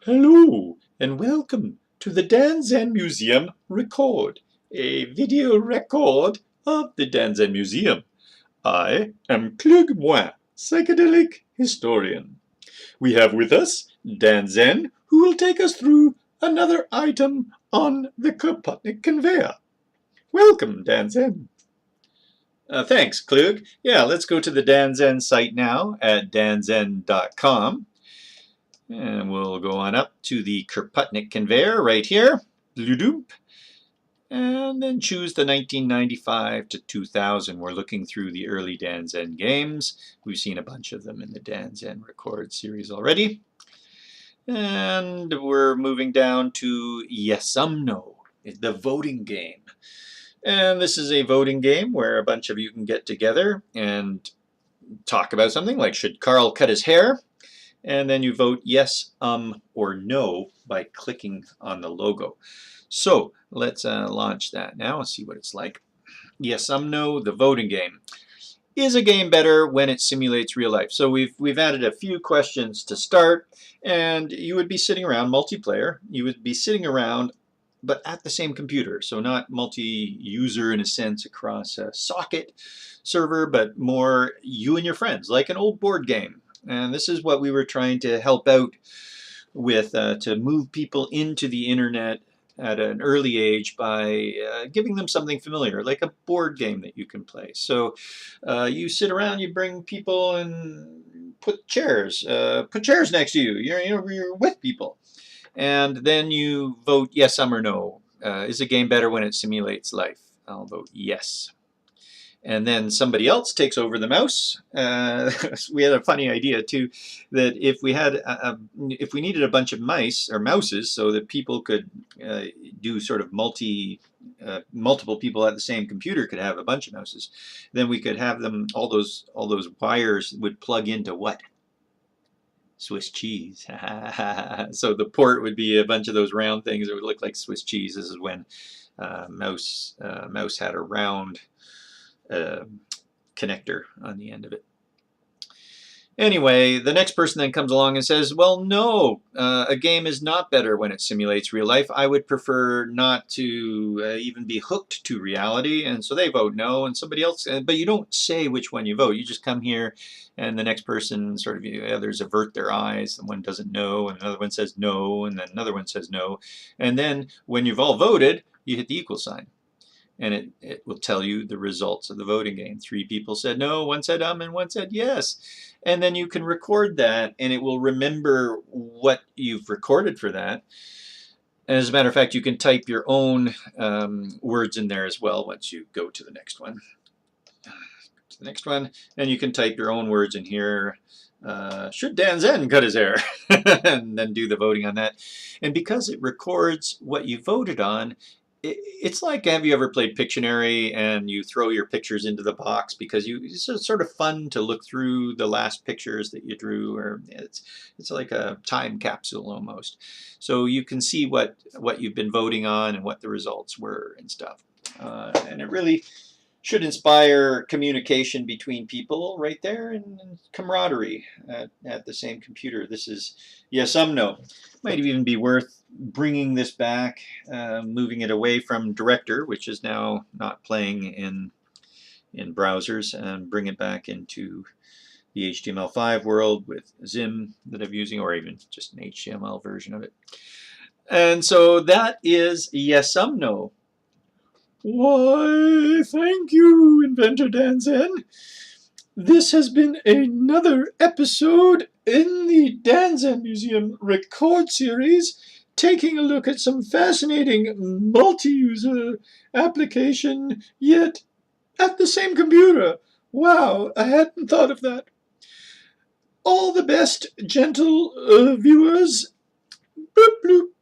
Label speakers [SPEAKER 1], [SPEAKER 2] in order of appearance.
[SPEAKER 1] Hello and welcome to the Dan Zen Museum Record, a video record of the Dan Zen Museum. I am Cluug, Moins, Psychedelic historian. We have with us Dan Zen, who will take us through another item on the Kropotnik conveyor. Welcome, Dan Zen. Thanks, Cluug. Yeah, let's go to the Dan Zen site now at danzen.com. And we'll go on up to the Kropotnik conveyor right here. And then choose the 1995 to 2000. We're looking through the early Dan Zen games. We've seen a bunch of them in the Dan Zen Record series already. And we're moving down to YesUmNo, the voting game. And this is a voting game where a bunch of you can get together and talk about something like, should Carl cut his hair? And then you vote yes, or no by clicking on the logo. So let's launch that now and see what it's like. YesUmNo, the voting game. Is a game better when it simulates real life? So we've added a few questions to start, and you would be sitting around, multiplayer, you would be sitting around but at the same computer. So not multi-user in a sense across a socket server, but more you and your friends, like an old board game. And this is what we were trying to help out with, to move people into the internet at an early age by giving them something familiar, like a board game that you can play. So you sit around, you bring people and put chairs next to you. You're with people. And then you vote yes, or no. Is a game better when it simulates life? I'll vote yes. And then somebody else takes over the mouse. We had a funny idea too, that if we had, if we needed a bunch of mice or mouses, so that people could do sort of multiple people at the same computer could have a bunch of mouses, then we could have them. All those wires would plug into what? Swiss cheese. So the port would be a bunch of those round things that would look like Swiss cheese. This is when mouse had a round connector on the end of it. Anyway, the next person then comes along and says, well, no, a game is not better when it simulates real life. I would prefer not to even be hooked to reality. And so they vote no, and somebody else, but you don't say which one you vote. You just come here and the next person sort of, the others avert their eyes, and one doesn't know, and another one says no, and then another one says no. And then when you've all voted, you hit the equal sign. And it will tell you the results of the voting game. 3 people said no, 1 said and 1 said yes. And then you can record that, and it will remember what you've recorded for that. And as a matter of fact, you can type your own words in there as well once you go to the next one. And you can type your own words in here. Should Dan Zen cut his hair? And then do the voting on that. And because it records what you voted on, it's like, have you ever played Pictionary and you throw your pictures into the box because it's sort of fun to look through the last pictures that you drew, or it's like a time capsule almost. So you can see what you've been voting on and what the results were and stuff. And it really should inspire communication between people right there, and camaraderie at the same computer. This is YesUmNo. Might even be worth bringing this back, moving it away from Director, which is now not playing in browsers, and bring it back into the HTML5 world with Zim that I'm using, or even just an HTML version of it. And so that is YesUmNo. Why, thank you, Inventor Dan Zen. This has been another episode in the Dan Zen Museum Record series, taking a look at some fascinating multi-user application, yet at the same computer. Wow, I hadn't thought of that. All the best, gentle viewers. Boop, bloop.